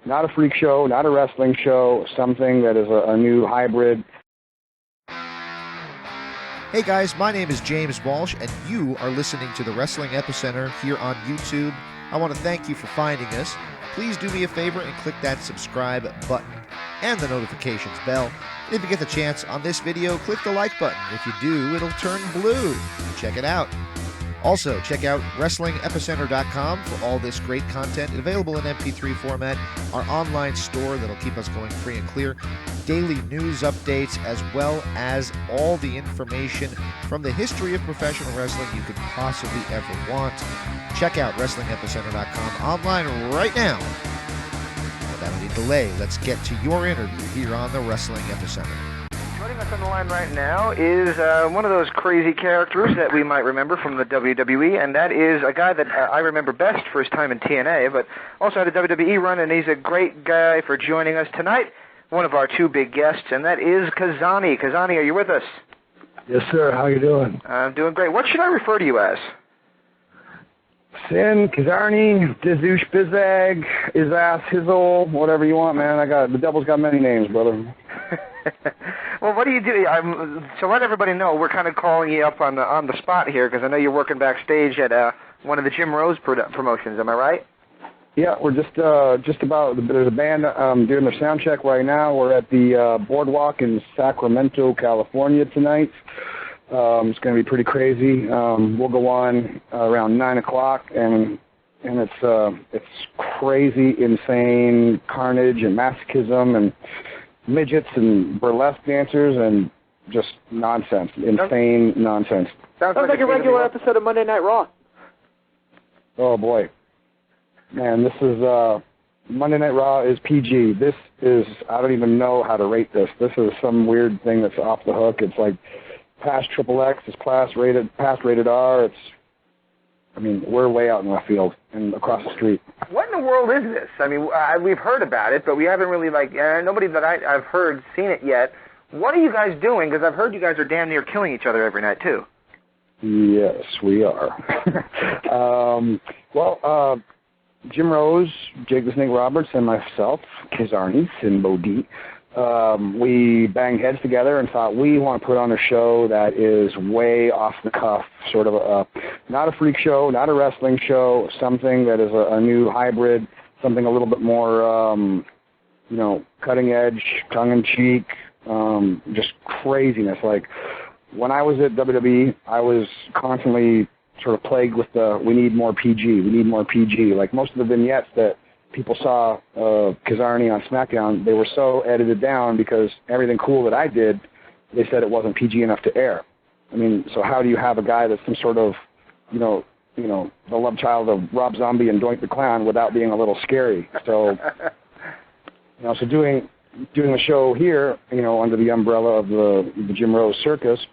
not a freak show, not a wrestling show, something that is a new hybrid. Hey guys, my name is James Walsh, and you are listening to the Wrestling Epicenter here on YouTube. I want to thank you for finding us. Please do me a favor and click that subscribe button and the notifications bell. And if you get the chance on this video, click the like button. If you do, it'll turn blue. Check it out. Also, check out WrestlingEpicenter.com for all this great content available in MP3 format, our online store that'll keep us going free and clear, daily news updates, as well as all the information from the history of professional wrestling you could possibly ever want. Check out WrestlingEpicenter.com online right now. Without any delay, let's get to your interview here on the Wrestling Epicenter. Joining us on the line right now is one of those crazy characters that we might remember from the WWE, and that is a guy that I remember best for his time in TNA, but also had a WWE run, and he's a great guy for joining us tonight. One of our two big guests, and that is Kizarny. Kizarny, are you with us? Yes, sir. How you doing? I'm doing great. What should I refer to you as? Sinn, Kizarny, Dizoosh, Bizag, Izass, Hizzle, whatever you want, man. The devil's got many names, brother. Well, what do you do? So let everybody know, we're kind of calling you up on the spot here, because I know you're working backstage at one of the Jim Rose promotions. Am I right? Yeah, we're just about. There's a band doing their sound check right now. We're at the Boardwalk in Sacramento, California tonight. It's going to be pretty crazy. We'll go on around 9 o'clock, and it's crazy, insane carnage and masochism and midgets and burlesque dancers and just nonsense, insane nonsense. Sounds like a regular episode of Monday Night Raw. Oh boy, man, this is Monday Night Raw is PG. This is, I don't even know how to rate this. This is some weird thing that's off the hook. It's like past XXX, it's past rated R. We're way out in left field and across the street. What in the world is this? We've heard about it, but we haven't really, nobody that I've heard seen it yet. What are you guys doing? Because I've heard you guys are damn near killing each other every night, too. Yes, we are. Jim Rose, Jake the Snake Roberts, and myself, Kizarny, Sinn Bodhi, we banged heads together and thought we want to put on a show that is way off the cuff, sort of not a freak show, not a wrestling show, something that is a new hybrid, something a little bit more, cutting edge, tongue-in-cheek, just craziness. Like, when I was at WWE, I was constantly sort of plagued with we need more PG, we need more PG. Like, most of the vignettes that people saw Kizarny on SmackDown, they were so edited down because everything cool that I did, they said it wasn't PG enough to air. So how do you have a guy that's some sort of, the love child of Rob Zombie and Doink the Clown without being a little scary? So, so doing the show here, under the umbrella of the Jim Rose Circus,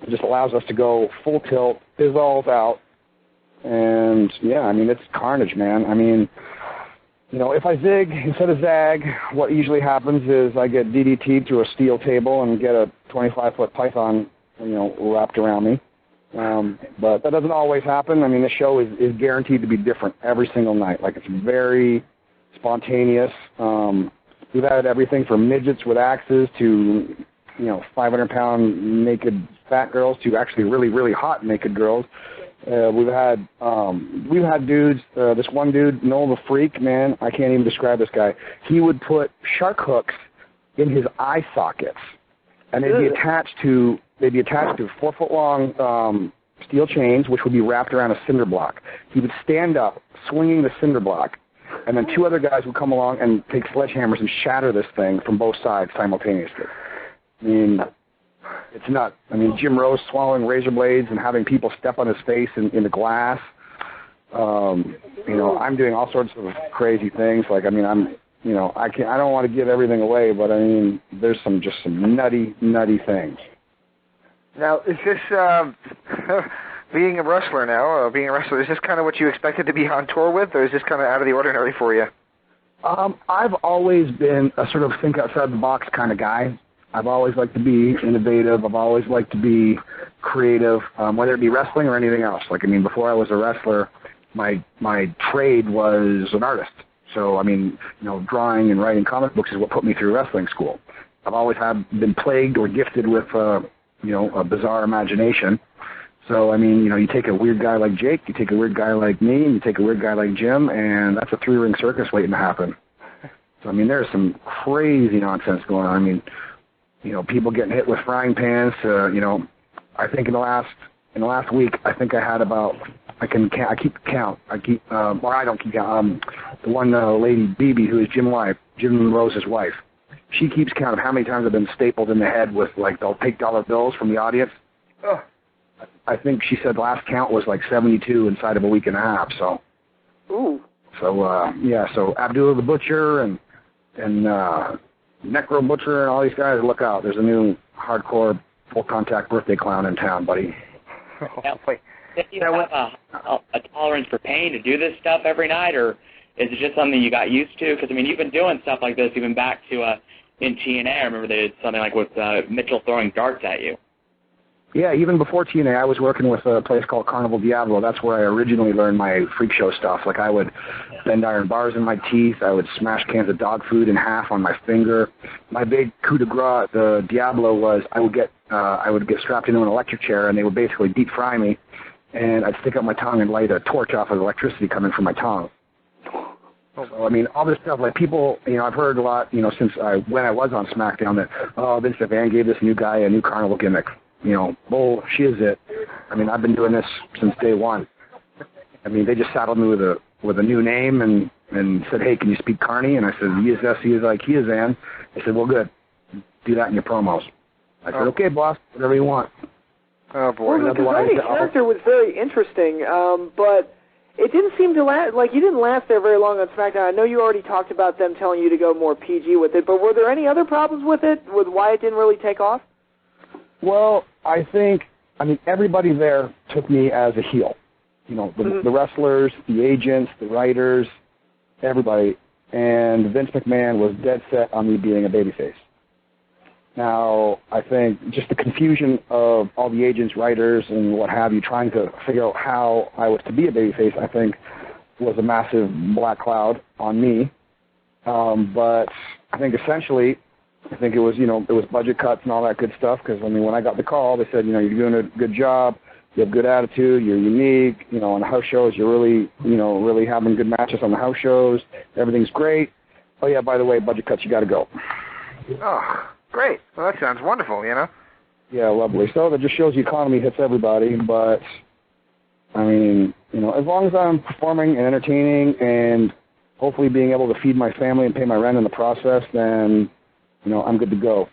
it just allows us to go full tilt, fizzles out, and yeah, it's carnage, man. If I zig instead of zag, what usually happens is I get DDT'd through a steel table and get a 25-foot python, wrapped around me. But that doesn't always happen. The show is guaranteed to be different every single night. Like, it's very spontaneous. We've had everything from midgets with axes to, 500-pound naked fat girls to actually really, really hot naked girls. We've had dudes, this one dude, Noel the Freak, man, I can't even describe this guy. He would put shark hooks in his eye sockets, and they'd be attached to 4-foot-long steel chains, which would be wrapped around a cinder block. He would stand up, swinging the cinder block, and then two other guys would come along and take sledgehammers and shatter this thing from both sides simultaneously. It's nuts. Jim Rose swallowing razor blades and having people step on his face in the glass. I'm doing all sorts of crazy things. Like, I don't want to give everything away, but there's some nutty things. Now, is this being a wrestler now? Is this kind of what you expected to be on tour with, or is this kind of out of the ordinary for you? I've always been a sort of think outside the box kind of guy. I've always liked to be innovative. I've always liked to be creative, whether it be wrestling or anything else. Before I was a wrestler, my trade was an artist. So, I mean, drawing and writing comic books is what put me through wrestling school. I've always been plagued or gifted with, a bizarre imagination. So, I mean, you take a weird guy like Jake, you take a weird guy like me, and you take a weird guy like Jim, and that's a three-ring circus waiting to happen. So, I mean, there's some crazy nonsense going on. I mean, people getting hit with frying pans. I think in the last week, I think I had about, I keep count. I don't keep count. The one lady, BB, who is Jim Rose's wife, she keeps count of how many times I've been stapled in the head with, like, they'll take dollar bills from the audience. Oh. I think she said last count was like 72 inside of a week and a half. So. Ooh. So So Abdullah the Butcher and Necro Butcher and all these guys, look out! There's a new hardcore full contact birthday clown in town, buddy. Do you have a tolerance for pain to do this stuff every night, or is it just something you got used to? Because, I mean, you've been doing stuff like this even back to in TNA. I remember they did something like with Mitchell throwing darts at you. Yeah, even before TNA, I was working with a place called Carnival Diablo. That's where I originally learned my freak show stuff. Like, I would bend iron bars in my teeth. I would smash cans of dog food in half on my finger. My big coup de grace at the Diablo was I would get strapped into an electric chair, and they would basically deep fry me, and I'd stick up my tongue and light a torch off of the electricity coming from my tongue. So, I mean, all this stuff, like, people, I've heard a lot, since when I was on SmackDown that, Vince McMahon gave this new guy a new carnival gimmick. Bullshit. I mean, I've been doing this since day one. I mean, they just saddled me with a new name and said, hey, can you speak Carney? And I said, yes, he is like, he is, Ann. They said, well, good. Do that in your promos. I said, okay, boss, whatever you want. Oh, boy. Well, the Kizarny character was very interesting, but it didn't seem to last, like, you didn't last there very long on SmackDown. I know you already talked about them telling you to go more PG with it, but were there any other problems with it, with why it didn't really take off? Well, I mean, everybody there took me as a heel. The wrestlers, the agents, the writers, everybody. And Vince McMahon was dead set on me being a babyface. Now, I think just the confusion of all the agents, writers, and what have you, trying to figure out how I was to be a babyface, I think, was a massive black cloud on me. But I think essentially, it was, it was budget cuts and all that good stuff, because, I mean, when I got the call, they said, you're doing a good job, you have good attitude, you're unique, on the house shows, you're really, really having good matches on the house shows, everything's great. Oh, yeah, by the way, budget cuts, you got to go. Oh, great. Well, that sounds wonderful, Yeah, lovely. So that just shows the economy hits everybody, but, I mean, as long as I'm performing and entertaining and hopefully being able to feed my family and pay my rent in the process, then I'm good to go.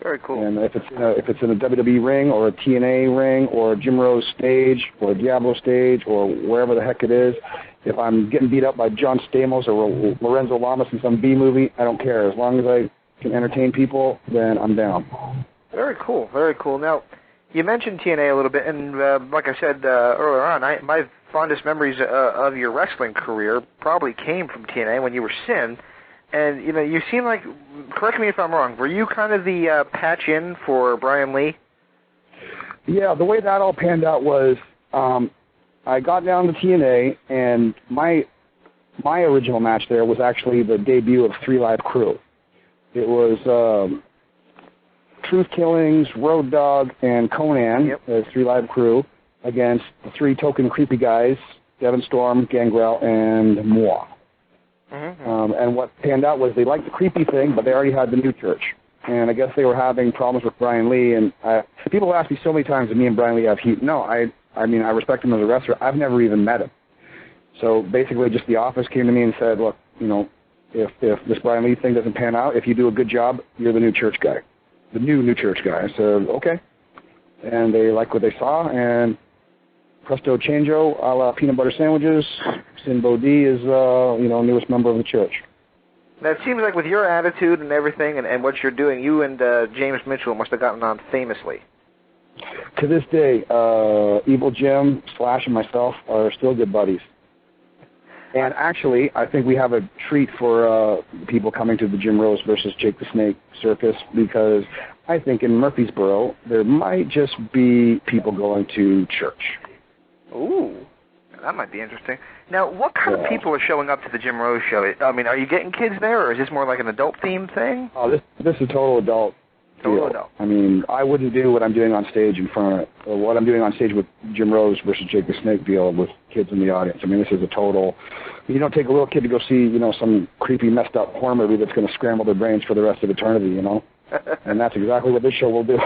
Very cool. And if it's in a WWE ring or a TNA ring or a Jim Rose stage or a Diablo stage or wherever the heck it is, if I'm getting beat up by John Stamos or Lorenzo Lamas in some B movie, I don't care. As long as I can entertain people, then I'm down. Very cool. Very cool. Now, you mentioned TNA a little bit, and like I said earlier on, my fondest memories of your wrestling career probably came from TNA when you were Sinn. And, you seem like, correct me if I'm wrong, were you kind of the patch-in for Brian Lee? Yeah, the way that all panned out was I got down to TNA, and my original match there was actually the debut of 3 Live Crew. It was Truth Killings, Road Dogg, and Conan as 3 Live Crew against the 3 token creepy guys, Devin Storm, Gangrel, and moi. Mm-hmm. And what panned out was they liked the creepy thing, but they already had the new church. And I guess they were having problems with Brian Lee. And people ask me so many times if me and Brian Lee have heat. No, I mean, I respect him as a wrestler. I've never even met him. So basically just the office came to me and said, look, if this Brian Lee thing doesn't pan out, if you do a good job, you're the new church guy. The new church guy. I said, okay. And they liked what they saw, and presto changeo, a la peanut butter sandwiches. Sinn Bodhi is, newest member of the church. Now, it seems like with your attitude and everything and what you're doing, you and James Mitchell must have gotten on famously. To this day, Evil Jim, Slash, and myself are still good buddies. And actually, I think we have a treat for people coming to the Jim Rose versus Jake the Snake circus, because I think in Murfreesboro, there might just be people going to church. Ooh, that might be interesting. Now, what kind of people are showing up to the Jim Rose show? I mean, are you getting kids there, or is this more like an adult-themed thing? Oh, this is total adult. Total adult. I mean, I wouldn't do what I'm doing on stage what I'm doing on stage with Jim Rose versus Jake the Snake deal with kids in the audience. I mean, this is a total. You don't take a little kid to go see, some creepy, messed up horror movie that's going to scramble their brains for the rest of eternity, And that's exactly what this show will do.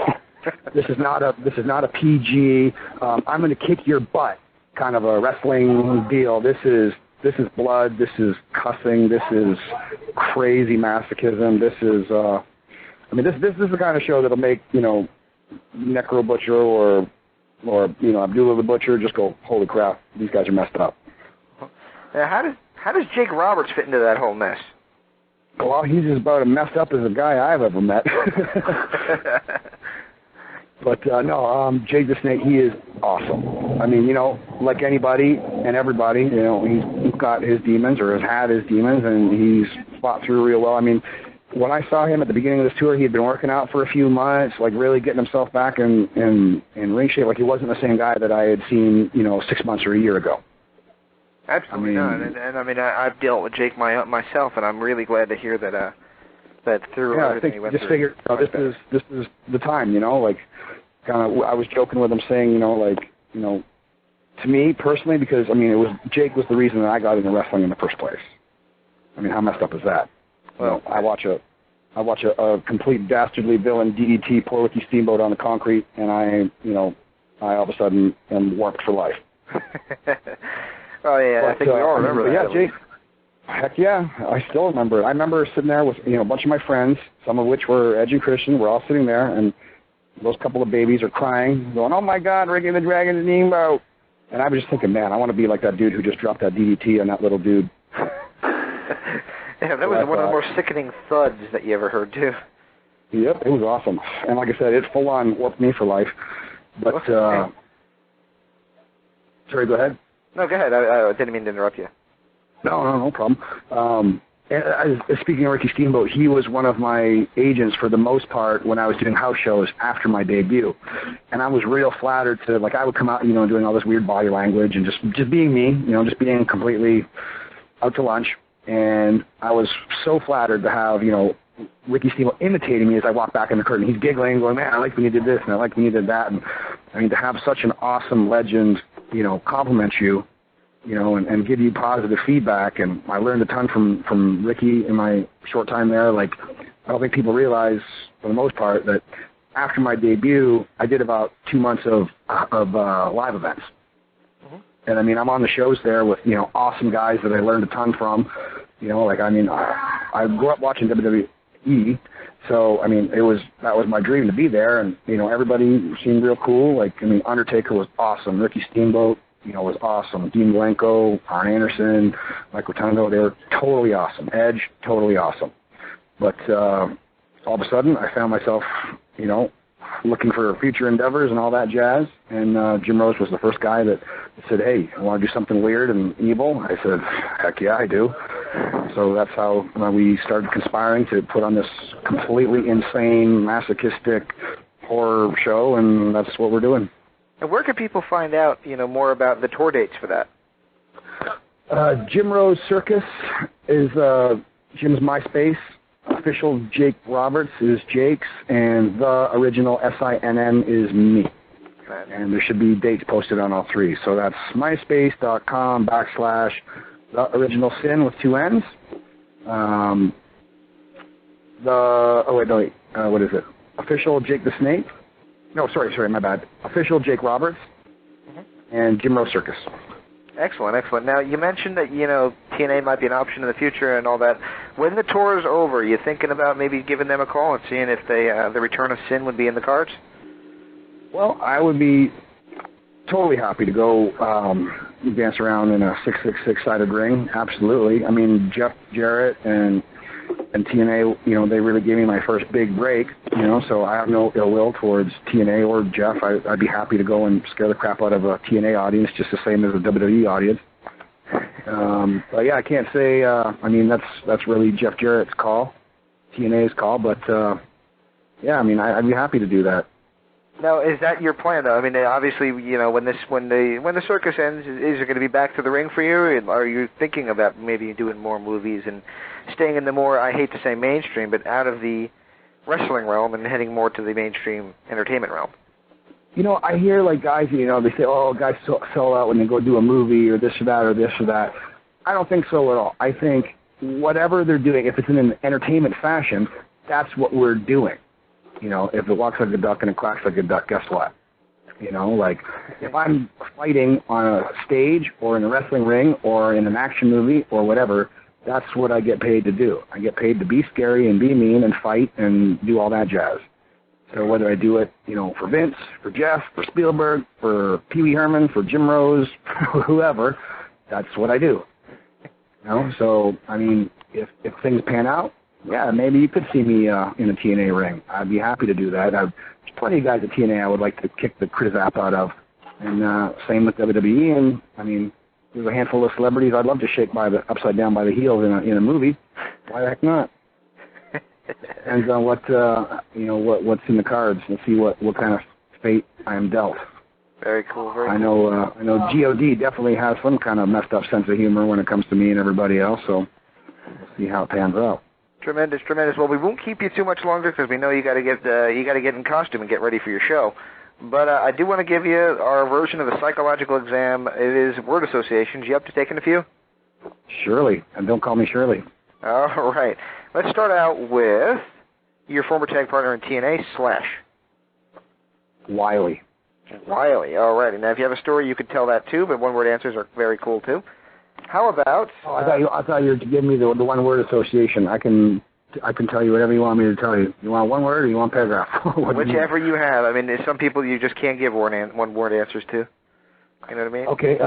This is not a PG. I'm going to kick your butt kind of a wrestling deal. This is blood. This is cussing. This is crazy masochism. This is. This is the kind of show that'll make Necro Butcher or Abdullah the Butcher just go, holy crap, these guys are messed up. Now, how does Jake Roberts fit into that whole mess? Well, he's as about as messed up as a guy I've ever met. But Jake the Snake, he is awesome. I mean, like anybody and everybody, he's got his demons or has had his demons, and he's fought through real well. I mean, when I saw him at the beginning of this tour, he had been working out for a few months, like really getting himself back in ring shape. Like he wasn't the same guy that I had seen, 6 months or a year ago. Absolutely not. And I've dealt with Jake myself, and I'm really glad to hear that. That through everything he went through. Figured this is the time, like kind of. I was joking with him, saying, to me personally, because Jake was the reason that I got into wrestling in the first place. I mean, how messed up is that? Well, I watch a complete dastardly villain DDT poor Ricky Steamboat on the concrete, and I all of a sudden am warped for life. Oh yeah, I think we all remember that. Yeah, Jake. Heck yeah, I still remember. I remember sitting there with a bunch of my friends, some of which were edgy Christian. We're all sitting there, and those couple of babies are crying, going, "Oh my God, Ricky the Dragon Steamboat!" And I was just thinking, man, I want to be like that dude who just dropped that DDT on that little dude. Yeah, that was one of the more sickening thuds that you ever heard, too. Yep, it was awesome. And like I said, it full-on warped me for life. But, sorry, go ahead. No, go ahead. I didn't mean to interrupt you. No problem. Speaking of Ricky Steamboat, he was one of my agents for the most part when I was doing house shows after my debut. And I was real flattered to, I would come out, doing all this weird body language and just being me, just being completely out to lunch. And I was so flattered to have, Ricky Steamboat imitating me as I walked back in the curtain. He's giggling, going, man, I like when you did this, and I like when you did that. And to have such an awesome legend, compliment you, and give you positive feedback. And I learned a ton from Ricky in my short time there. I don't think people realize, for the most part, that after my debut, I did about 2 months of live events. And I'm on the shows there with, awesome guys that I learned a ton from. I grew up watching WWE, so that was my dream to be there, and everybody seemed real cool. Undertaker was awesome, Ricky Steamboat, was awesome, Dean Malenko, Arn Anderson, Mike Rotundo, they were totally awesome. Edge, totally awesome. But all of a sudden, I found myself, looking for future endeavors and all that jazz, and Jim Rose was the first guy that said, hey, I want to do something weird and evil. I said, heck yeah, I do. So that's how we started conspiring to put on this completely insane, masochistic horror show, and that's what we're doing. And where can people find out, more about the tour dates for that? Jim Rose Circus is Jim's MySpace. Official Jake Roberts is Jake's, and the original SINN is me. And there should be dates posted on all three. So that's myspace.com/the original Sin with 2 N's. What is it? Official Jake the Snake. No, sorry, my bad. Official Jake Roberts and Jim Rose Circus. Excellent. Now, you mentioned that, TNA might be an option in the future and all that. When the tour is over, you thinking about maybe giving them a call and seeing if the return of Sin would be in the cards? Well, I would be totally happy to go dance around in a 666-sided ring. Absolutely. Jeff Jarrett and TNA, they really gave me my first big break, so I have no ill will towards TNA or Jeff. I'd be happy to go and scare the crap out of a TNA audience just the same as a WWE audience. But yeah, I can't say, that's really Jeff Jarrett's call, TNA's call, but yeah, I'd be happy to do that. Now, is that your plan, though? I mean, obviously, you know, when the circus ends, is it going to be back to the ring for you? And are you thinking about maybe doing more movies and staying in the more, I hate to say mainstream, but out of the wrestling realm and heading more to the mainstream entertainment realm? You know, I hear, like, guys, you know, they say, oh, guys sell out when they go do a movie or this or that or this or that. I don't think so at all. I think whatever they're doing, if it's in an entertainment fashion, that's what we're doing. You know, if it walks like a duck and it quacks like a duck, guess what? You know, like, if I'm fighting on a stage or in a wrestling ring or in an action movie or whatever, that's what I get paid to do. I get paid to be scary and be mean and fight and do all that jazz. So whether I do it, you know, for Vince, for Jeff, for Spielberg, for Pee Wee Herman, for Jim Rose, whoever, that's what I do. You know, so, I mean, if things pan out, yeah, maybe you could see me in a TNA ring. I'd be happy to do that. There's plenty of guys at TNA I would like to kick the crap out of. And same with WWE. And, I mean, there's a handful of celebrities I'd love to shake upside down by the heels in a movie. Why the heck not? Depends on what's in the cards. Let's see what kind of fate I am dealt. Very cool. I know God definitely has some kind of messed up sense of humor when it comes to me and everybody else. So we'll see how it pans out. Tremendous, tremendous. Well, we won't keep you too much longer because we know you got to get in costume and get ready for your show. But I do want to give you our version of the psychological exam. It is word associations. You up to taking a few? Shirley, and don't call me Shirley. All right. Let's start out with your former tag partner in TNA, Slash. Wiley. Wiley. All right. Now, if you have a story, you could tell that too. But one-word answers are very cool too. How about? I thought you were giving me the one-word association. I can tell you whatever you want me to tell you. You want one word or you want paragraph? Whichever you have. I mean, there's some people you just can't give one-word answers to. You know what I mean? Okay.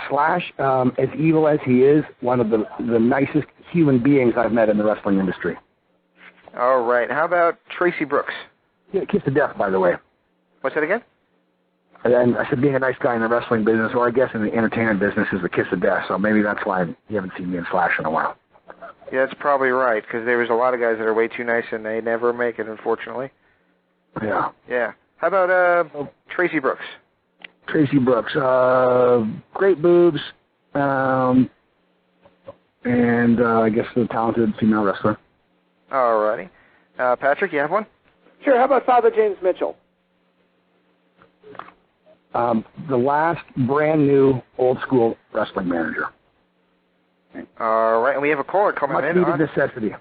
Slash, as evil as he is, one of the nicest human beings I've met in the wrestling industry. All right. How about Tracy Brooks? Yeah, kiss of death, by the way. What's that again? And I said being a nice guy in the wrestling business, or I guess in the entertainment business, is the kiss of death. So maybe that's why you haven't seen me in Slash in a while. Yeah, that's probably right, because there's a lot of guys that are way too nice and they never make it, unfortunately. Yeah. Yeah. How about Tracy Brooks? Tracy Brooks, great boobs, and I guess a talented female wrestler. All righty. Patrick, you have one? Sure. How about Father James Mitchell? The last brand new old school wrestling manager. All right, and we have a caller coming in. Much needed necessity.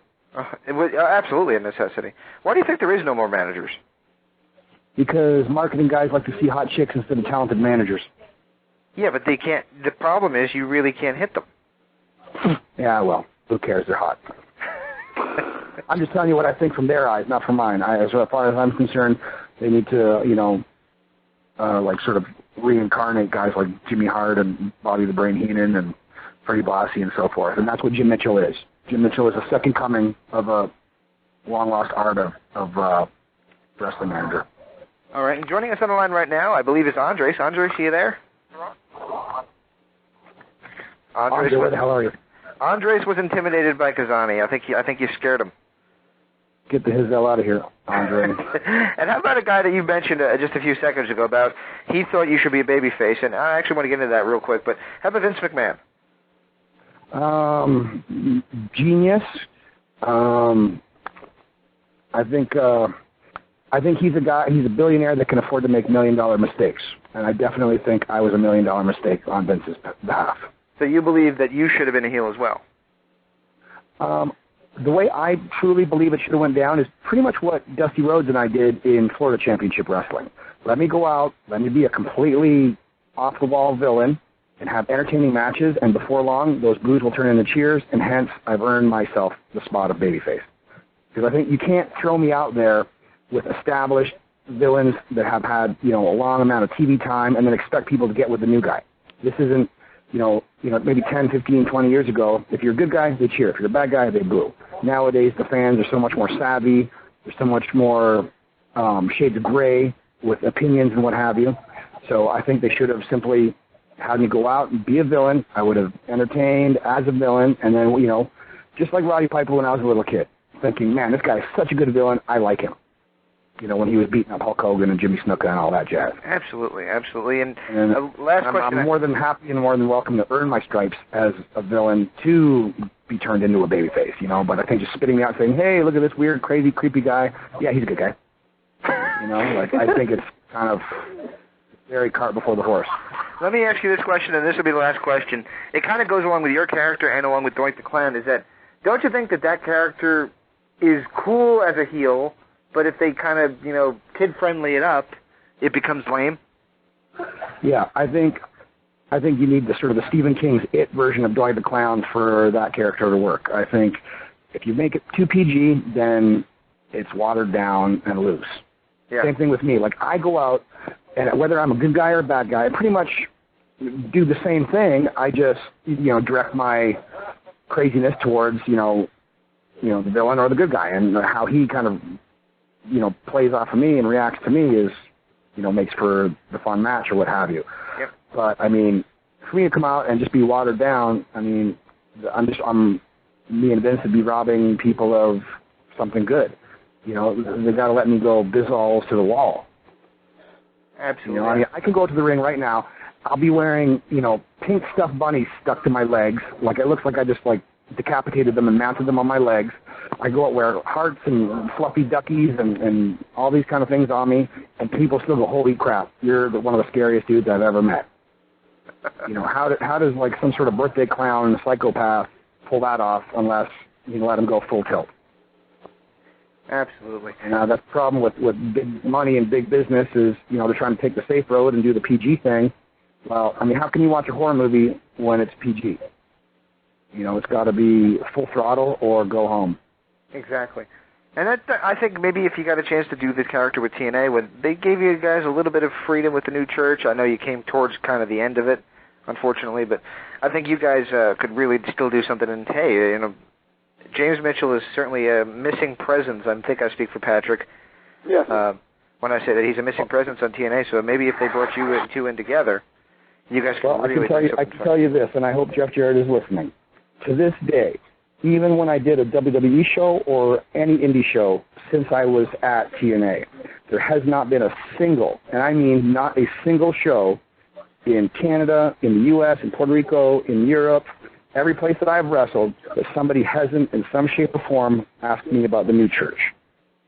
It was absolutely a necessity. Why do you think there is no more managers? Because marketing guys like to see hot chicks instead of talented managers. Yeah, but they can't. The problem is you really can't hit them. Yeah, well, who cares? They're hot. I'm just telling you what I think from their eyes, not from mine. As far as I'm concerned, they need to, like sort of reincarnate guys like Jimmy Hart and Bobby the Brain Heenan and Freddie Blassie and so forth. And that's what Jim Mitchell is. Jim Mitchell is a second coming of a long-lost art of wrestling manager. All right, and joining us on the line right now, I believe, is Andres. Andres, are you there? Andres, where the hell are you? Andres was intimidated by Kizarny. I think you scared him. Get the hell out of here, Andre. And how about a guy that you mentioned just a few seconds ago about he thought you should be a babyface, and I actually want to get into that real quick, but how about Vince McMahon? Genius. I think he's a billionaire that can afford to make $1 million mistakes, and I definitely think I was a $1 million mistake on Vince's behalf. So you believe that you should have been a heel as well? The way I truly believe it should have went down is pretty much what Dusty Rhodes and I did in Florida Championship Wrestling. Let me go out, let me be a completely off-the-wall villain and have entertaining matches, and before long, those boos will turn into cheers, and hence I've earned myself the spot of babyface. Because I think you can't throw me out there with established villains that have had, a long amount of TV time and then expect people to get with the new guy. This isn't, maybe 10, 15, 20 years ago, if you're a good guy, they cheer. If you're a bad guy, they boo. Nowadays, the fans are so much more savvy. There's so much more shades of gray with opinions and what have you. So I think they should have simply had me go out and be a villain. I would have entertained as a villain, and then, just like Roddy Piper when I was a little kid, thinking, man, this guy is such a good villain, I like him. when he was beating up Hulk Hogan and Jimmy Snuka and all that jazz. Absolutely, absolutely. And last question. I'm more than happy and more than welcome to earn my stripes as a villain to be turned into a babyface, But I think just spitting me out saying, hey, look at this weird, crazy, creepy guy. Yeah, he's a good guy. I think it's kind of very cart before the horse. Let me ask you this question, and this will be the last question. It kind of goes along with your character and along with Doink the Clown, is that, don't you think that character is cool as a heel, but if they kind of, kid-friendly it up, it becomes lame? Yeah, I think you need the sort of the Stephen King's It version of Doink the Clown for that character to work. I think if you make it too PG, then it's watered down and loose. Yeah. Same thing with me. I go out, and whether I'm a good guy or a bad guy, I pretty much do the same thing. I just, direct my craziness towards, the villain or the good guy, and how he kind of, plays off of me and reacts to me is, makes for the fun match or what have you. Yep. But for me to come out and just be watered down, me and Vince would be robbing people of something good. They got to let me go balls to the wall. Absolutely. I can go to the ring right now. I'll be wearing, pink stuffed bunnies stuck to my legs. It looks like I just, decapitated them and mounted them on my legs. I go out wear hearts and fluffy duckies and all these kind of things on me, and people still go, holy crap, you're one of the scariest dudes I've ever met. How does, some sort of birthday clown psychopath pull that off unless you let him go full tilt? Absolutely. That's the problem with big money and big business is, they're trying to take the safe road and do the PG thing. Well, how can you watch a horror movie when it's PG? It's got to be full throttle or go home. Exactly. And I think maybe if you got a chance to do this character with TNA, when they gave you guys a little bit of freedom with the new church, I know you came towards kind of the end of it, unfortunately, but I think you guys could really still do something. And, hey, James Mitchell is certainly a missing presence. I think I speak for Patrick. Yes. When I say that he's a missing presence on TNA, so maybe if they brought you two in together, you guys could really do something. I can tell you this, and I hope Jeff Jarrett is listening. To this day, even when I did a WWE show or any indie show since I was at TNA, there has not been a single, and I mean not a single show in Canada, in the U.S., in Puerto Rico, in Europe, every place that I've wrestled, that somebody hasn't, in some shape or form, asked me about the new church.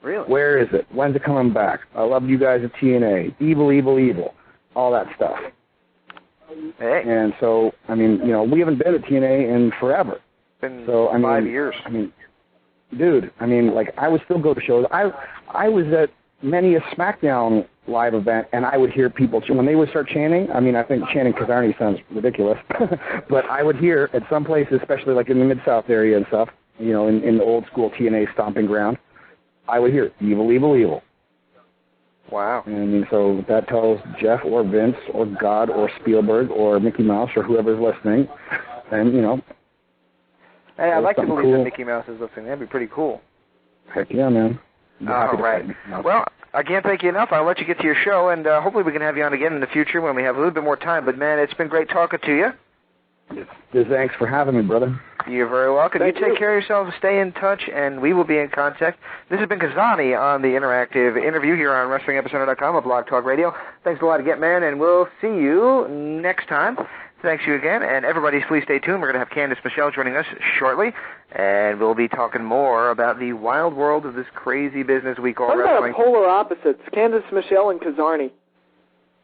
Really? Where is it? When's it coming back? I love you guys at TNA. Evil, evil, evil. All that stuff. Hey. And so, we haven't been at TNA in forever. Been so, 5 years. Dude, I would still go to shows. I was at many a SmackDown live event, and I would hear people, when they would start chanting, I think chanting Kizarny sounds ridiculous, but I would hear at some places, especially in the Mid-South area and stuff, in the old school TNA stomping ground, I would hear evil, evil, evil. Wow. So that tells Jeff or Vince or God or Spielberg or Mickey Mouse or whoever's listening, and, Hey, I'd like to believe cool. that Mickey Mouse is listening. That'd be pretty cool. Heck yeah, man. All right. Well, I can't thank you enough. I'll let you get to your show, and hopefully we can have you on again in the future when we have a little bit more time. But, man, it's been great talking to you. Thanks for having me, brother. You're very welcome. You take care of yourself, stay in touch, and we will be in contact. This has been Kizarny on the interactive interview here on WrestlingEpicenter.com of Blog Talk Radio. Thanks a lot again, man, and we'll see you next time. Thanks you again, and everybody please stay tuned. We're going to have Candice Michelle joining us shortly, and we'll be talking more about the wild world of this crazy business we call wrestling. What about polar opposites, Candice Michelle and Kizarny?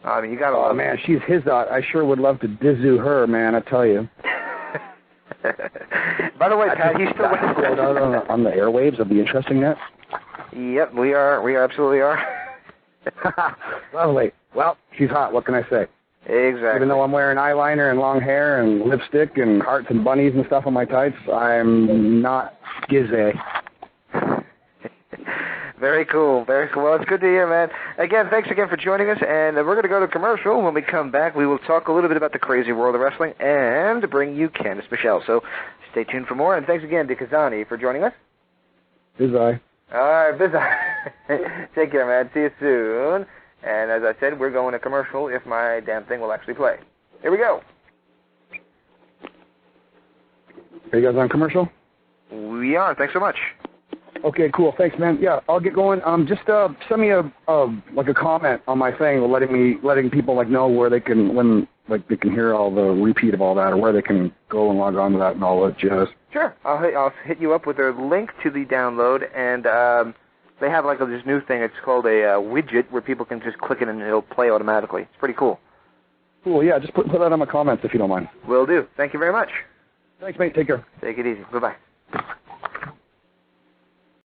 You got to love man, she's his dot. I sure would love to dizzoo her, man, I tell you. By the way, Pat, he's still with us. On the airwaves of the Interesting Net? Yep, we are. We absolutely are. Lovely. Well, she's hot. What can I say? Exactly. Even though I'm wearing eyeliner and long hair and lipstick and hearts and bunnies and stuff on my tights, I'm not skizzy. Very cool. Very cool. Well, it's good to hear, man. Again, thanks again for joining us, and we're going to go to commercial. When we come back, we will talk a little bit about the crazy world of wrestling and bring you Candice Michelle. So stay tuned for more, and thanks again to Kizarny for joining us. Bizarre. All right, Bizarre. Take care, man. See you soon. And as I said, we're going to commercial if my damn thing will actually play. Here we go. Are you guys on commercial? We are. Thanks so much. Okay, cool. Thanks, man. Yeah, I'll get going. Just send me a comment on my thing, letting people know where they can they can hear all the repeat of all that, or where they can go and log on to that and all that jazz. Sure. I'll hit you up with a link to the download, and they have this new thing. It's called a widget where people can just click it and it'll play automatically. It's pretty cool. Cool. Yeah, just put that on my comments if you don't mind. Will do. Thank you very much. Thanks, mate. Take care. Take it easy. Bye-bye.